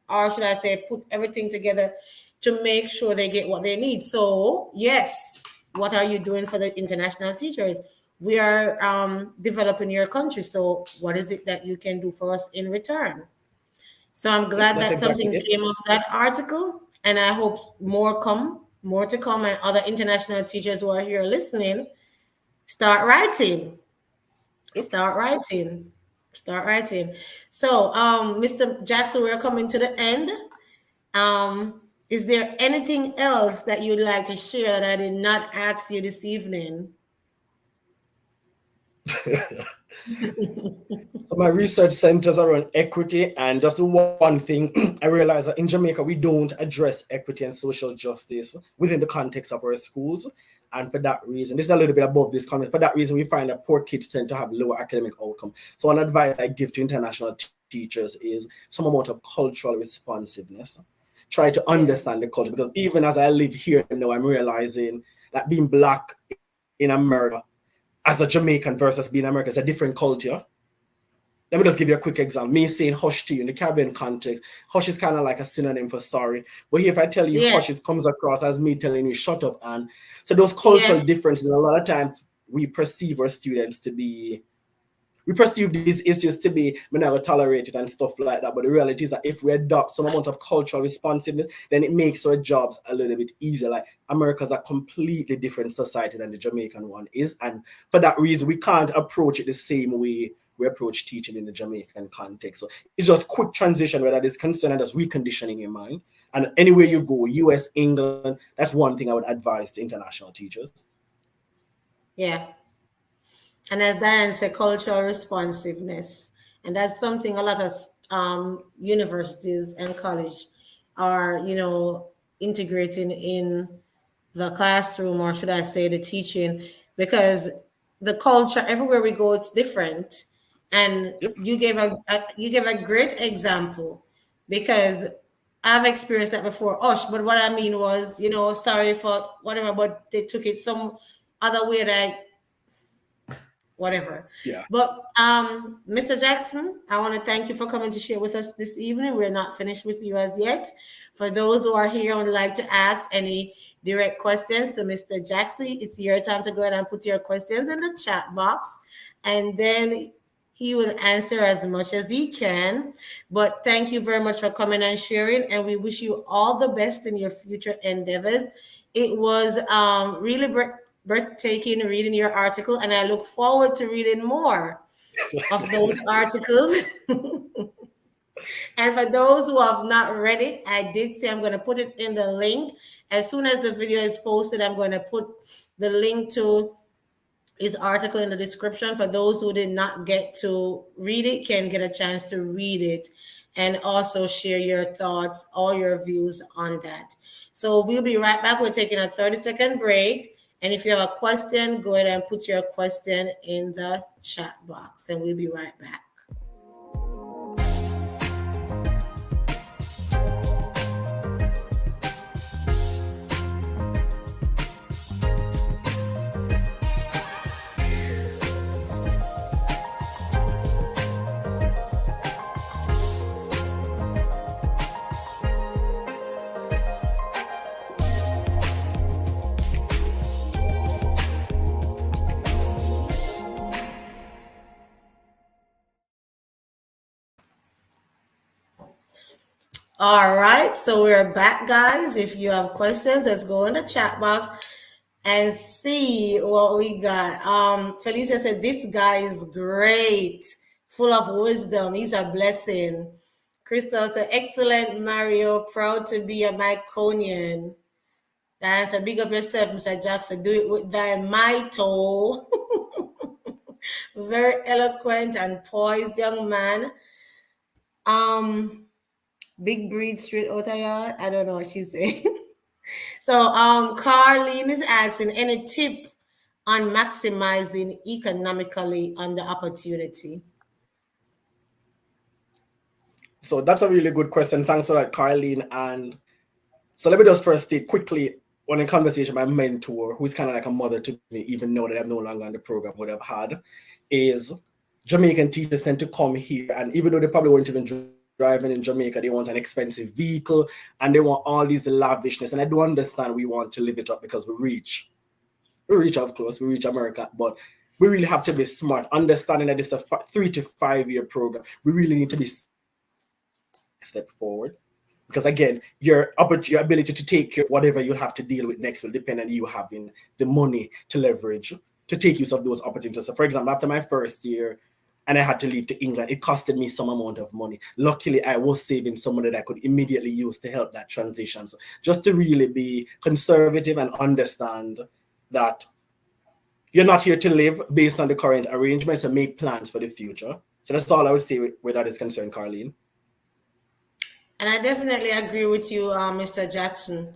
or should I say, put everything together to make sure they get what they need. So yes, what are you doing for the international teachers? We are developing your country. So what is it that you can do for us in return? So I'm glad That's that exactly something it. came of that article, and I hope more to come, and other international teachers who are here listening, start writing, Yep. start writing, start writing. So, Mr. Jackson, we're coming to the end. Is there anything else that you'd like to share that I did not ask you this evening? So my research centers around equity, and just one thing, I realized that in Jamaica, we don't address equity and social justice within the context of our schools. And for that reason, this is a little bit above this comment. For that reason, we find that poor kids tend to have lower academic outcome. So one advice I give to international teachers is some amount of cultural responsiveness. Try to understand the culture, because even as I live here now, I'm realizing that being Black in America as a Jamaican versus being American is a different culture. Let me just give you a quick example. Me saying hush to you in the Caribbean context, hush is kind of like a synonym for sorry. But here, if I tell you hush, it comes across as me telling you shut up. And so those cultural differences, a lot of times we perceive our students to be, we perceive these issues to be never tolerated and stuff like that. But the reality is that if we adopt some amount of cultural responsiveness, then it makes our jobs a little bit easier. Like America's a completely different society than the Jamaican one is. And for that reason, we can't approach it the same way we approach teaching in the Jamaican context. So it's just quick transition where that is concerned and just reconditioning your mind. And anywhere you go, US, England, that's one thing I would advise to international teachers. Yeah. And as Diane said, cultural responsiveness. And that's something a lot of universities and college are, integrating in the classroom, or should I say the teaching, because the culture everywhere we go, it's different. And you gave a great example, because I've experienced that before. But what I mean was, sorry for whatever, but they took it some other way, like whatever. Yeah. But Mr. Jackson, I want to thank you for coming to share with us this evening. We're not finished with you as yet. For those who are here and would like to ask any direct questions to Mr. Jackson, it's your time to go ahead and put your questions in the chat box, and then he will answer as much as he can. But thank you very much for coming and sharing, and we wish you all the best in your future endeavors. It was really breathtaking reading your article, and I look forward to reading more of those articles. And for those who have not read it, I did say I'm going to put it in the link. As soon as the video is posted, I'm going to put the link to his article in the description. For those who did not get to read it, can get a chance to read it and also share your thoughts or your views on that. So we'll be right back. We're taking a 30-second break. And if you have a question, go ahead and put your question in the chat box, and we'll be right back. All right, so we're back, guys. If you have questions, let's go in the chat box and see what we got. Felicia said, "This guy is great, full of wisdom. He's a blessing." Crystal said, "Excellent, Mario. Proud to be a Myconian." That's a big up yourself, Mr. Jackson. Do it with thy might, oh. Very eloquent and poised young man. Um, Big breed straight out of yard. I don't know what she's saying. So Carlene is asking any tip on maximizing economically on the opportunity. So that's a really good question. Thanks for that, Carlene. And so let me just first state quickly on a conversation my mentor, who's kind of like a mother to me, even though that I'm no longer on the program, would have had, is Jamaican teachers tend to come here, and even though they probably weren't even driving in Jamaica, they want an expensive vehicle and they want all these lavishness. And I do understand we want to live it up because we reach up close, we reach America, but we really have to be smart, understanding that it's a 3 to 5 year program. We really need to be step forward. Because again, your ability to take care of whatever you'll have to deal with next will depend on you having the money to leverage to take use of those opportunities. So, for example, after my first year, and I had to leave to England, it costed me some amount of money. Luckily, I was saving some money that I could immediately use to help that transition. So, just to really be conservative and understand that you're not here to live based on the current arrangements and make plans for the future. So that's all I would say where that is concerned, Carlene. And I definitely agree with you, Mr. Jackson.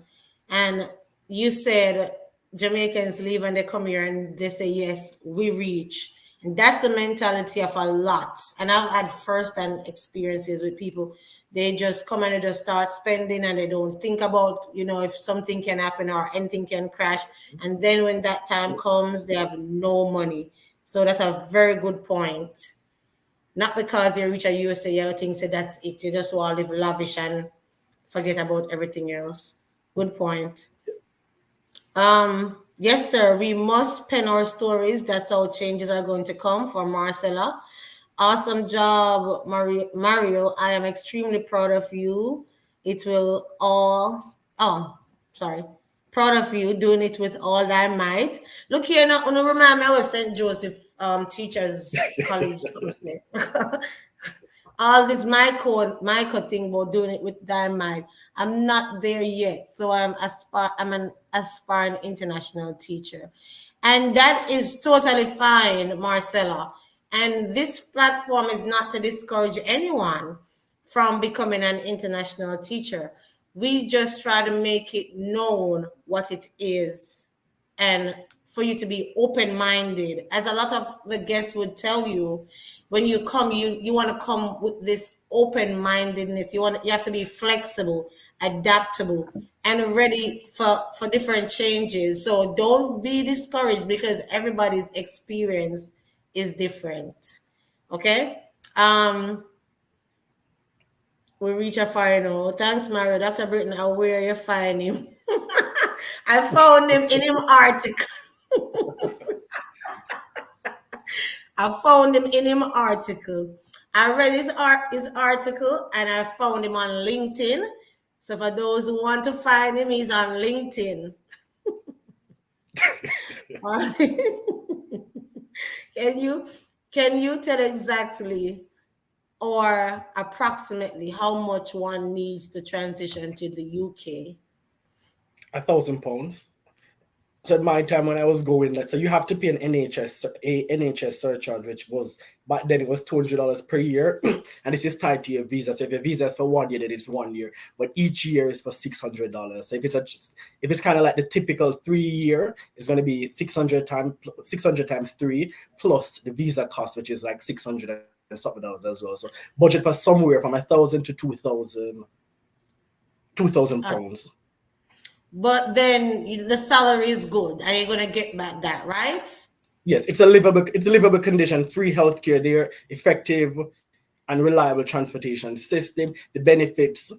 And you said Jamaicans leave and they come here and they say, yes, we reach. And that's the mentality of a lot. And I've had first-hand experiences with people. They just come and they just start spending and they don't think about, if something can happen or anything can crash. And then when that time comes, they have no money. So that's a very good point. Not because you reach a USA, you think so that's it. You just want to live lavish and forget about everything else. Good point. Yes, sir. We must pen our stories. That's how changes are going to come for Marcella. Awesome job, Mario. I am extremely proud of you. It will all. Oh, sorry. Proud of you doing it with all thy might. Look here, now, remind me, I was St. Joseph Teachers College. All this Michael thing about doing it with thy might. I'm not there yet. So I'm an aspiring international teacher. And that is totally fine, Marcella. And this platform is not to discourage anyone from becoming an international teacher. We just try to make it known what it is and for you to be open-minded. As a lot of the guests would tell you, when you come, you want to come with this open-mindedness. You have to be flexible, adaptable, and ready for different changes. So don't be discouraged because everybody's experience is different. Okay? We reach a final. Thanks, Mario. Dr. Britton, where you find him? I found him in him article. I found him in him article. I read his article and I found him on LinkedIn. So for those who want to find him, he's on LinkedIn. All right. Can you tell exactly or approximately how much one needs to transition to the UK? £1,000. So at my time when I was going, so you have to pay an NHS surcharge, which was back then it was $200 per year, and this is tied to your visa. So if your visa is for 1 year, then it's 1 year, but each year is for $600. So if it's kind of like the typical 3 year, it's going to be 600 times 3 plus the visa cost, which is like 600 and something dollars as well. So budget for somewhere from 1,000 to 2,000 £2,000. But then the salary is good, and you're gonna get back that, right? Yes, it's a livable condition, free healthcare there, effective and reliable transportation system. The benefits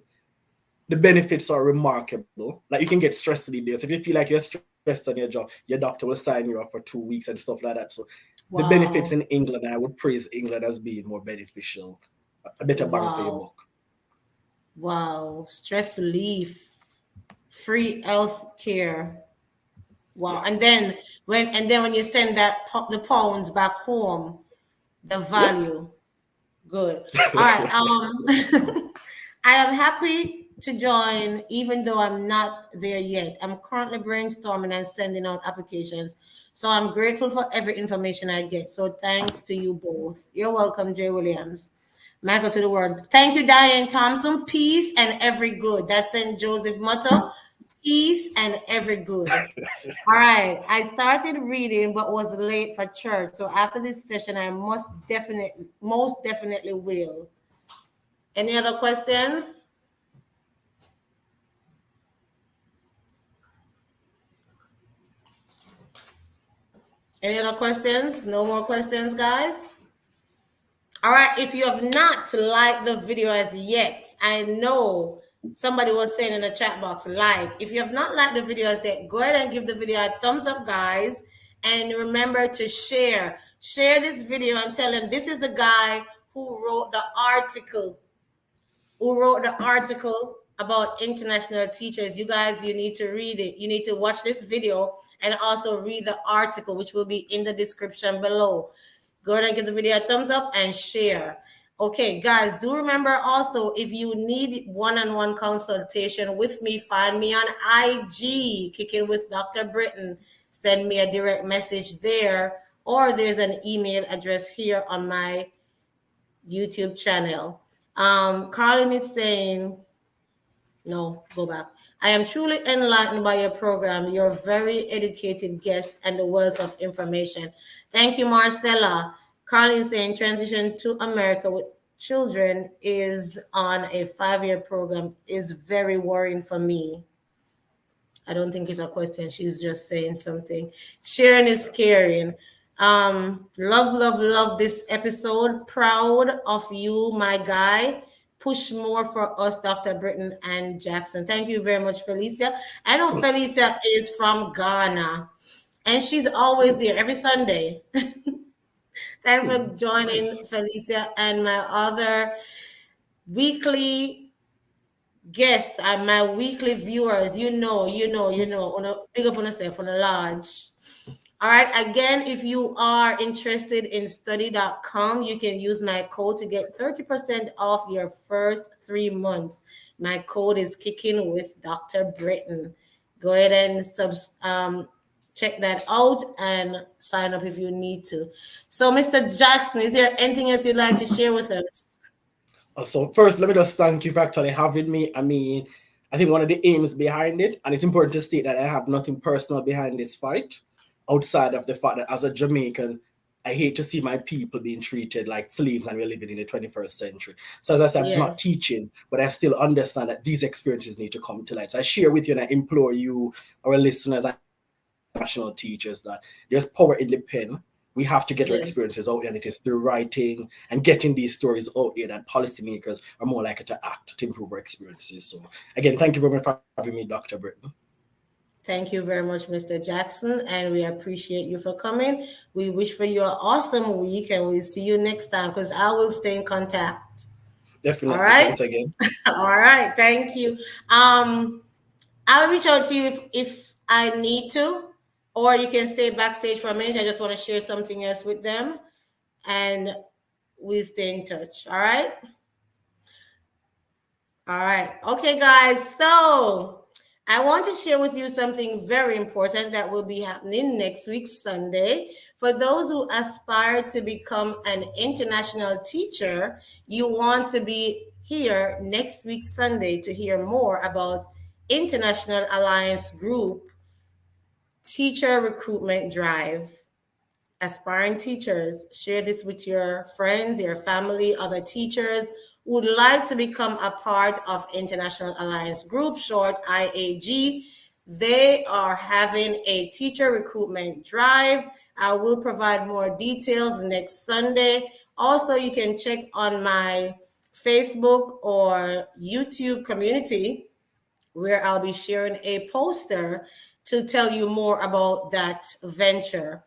are remarkable. Like you can get stressed to the day. So if you feel like you're stressed on your job, your doctor will sign you up for 2 weeks and stuff like that. So the benefits in England, I would praise England as being more beneficial, a better bang for your buck. Wow. Stress relief, free health care. Wow. Yeah. And then when you send the pounds back home, the Yep. value. Good. All right. I am happy to join, even though I'm not there yet. I'm currently brainstorming and sending out applications. So I'm grateful for every information I get. So thanks to you both. You're welcome, Jay Williams. Michael to the word. Thank you, Diane Thompson. Peace and every good. That's St. Joseph motto. Peace and every good. All right. I started reading but was late for church. So after this session, I most definitely will. Any other questions? Any other questions? No more questions, guys? All right. If you have not liked the video as yet, I know somebody was saying in the chat box, like. If you have not liked the video as yet, go ahead and give the video a thumbs up, guys. And remember to share. Share this video and tell them this is the guy who wrote the article about international teachers. You guys, you need to read it. You need to watch this video and also read the article, which will be in the description below. Go ahead and give the video a thumbs up and share. Okay, guys, do remember also, if you need one-on-one consultation with me, find me on IG, Kicking with Dr. Britton. Send me a direct message there, or there's an email address here on my YouTube channel. Carlin is saying, no, go back. I am truly enlightened by your program. You're a very educated guest and a wealth of information. Thank you, Marcella. Carlin is saying transition to America with children is on a 5-year program is very worrying for me. I don't think it's a question. She's just saying something. Sharing is caring. Love, love, love this episode. Proud of you, my guy. Push more for us, Dr. Britton and Jackson. Thank you very much, Felicia. I know Felicia is from Ghana, and she's always there every Sunday. Thanks for joining, Nice. Felicia, and my other weekly guests and my weekly viewers. Big up on yourself on a large. All right. Again, if you are interested in study.com, you can use my code to get 30% off your first 3 months. My code is kicking with Dr. Britton. Go ahead and check that out and sign up if you need to. So, Mr. Jackson, is there anything else you'd like to share with us? So first, let me just thank you for actually having me. I mean, I think one of the aims behind it, and it's important to state that I have nothing personal behind this fight, outside of the fact that as a Jamaican, I hate to see my people being treated like slaves and we're living in the 21st century. So as I said, I'm Yeah, not teaching, but I still understand that these experiences need to come to light. So I share with you and I implore you, our listeners and national teachers, that there's power in the pen. We have to get our yeah. experiences out there, and it is through writing and getting these stories out there that policymakers are more likely to act to improve our experiences. So again, thank you very much for having me, Dr. Britton. Thank you very much, Mr. Jackson, and we appreciate you for coming. We wish for you an awesome week, and we'll see you next time because I will stay in contact. All Definitely. right. Thanks again. All right. Thank you. I'll reach out to you if I need to, or you can stay backstage for a minute. I just want to share something else with them, and we'll stay in touch. All right. All right. Okay, guys. So I want to share with you something very important that will be happening next week, Sunday. For those who aspire to become an international teacher, you want to be here next week, Sunday, to hear more about International Alliance Group Teacher Recruitment Drive. Aspiring teachers, share this with your friends, your family, other teachers who would like to become a part of International Alliance Group, short IAG. They are having a teacher recruitment drive. I will provide more details next Sunday. Also, you can check on my Facebook or YouTube community where I'll be sharing a poster to tell you more about that venture.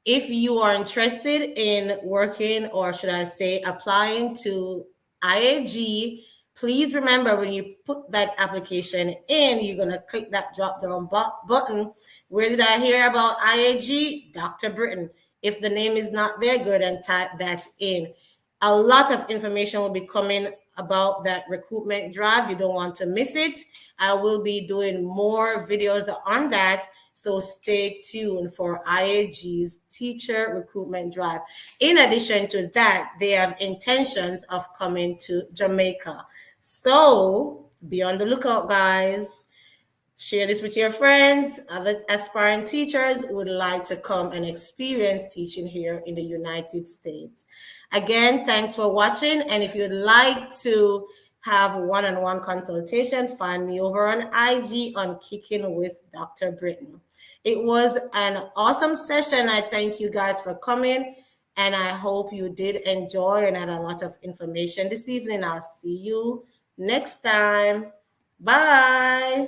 If you are interested in working, or should I say applying to IAG, Please remember, when you put that application in, you're going to click that drop down button. Where did I hear about IAG? Dr. Britton. If the name is not there, go ahead and type that in. A lot of information will be coming about that recruitment drive. You don't want to miss it. I will be doing more videos on that. So stay tuned for IAG's teacher recruitment drive. In addition to that, they have intentions of coming to Jamaica. So be on the lookout, guys. Share this with your friends. Other aspiring teachers would like to come and experience teaching here in the United States. Again, thanks for watching. And if you'd like to have one-on-one consultation, find me over on IG on Kicking with Dr. Britton. It was an awesome session. I thank you guys for coming, and I hope you did enjoy and had a lot of information this evening. I'll see you next time. Bye.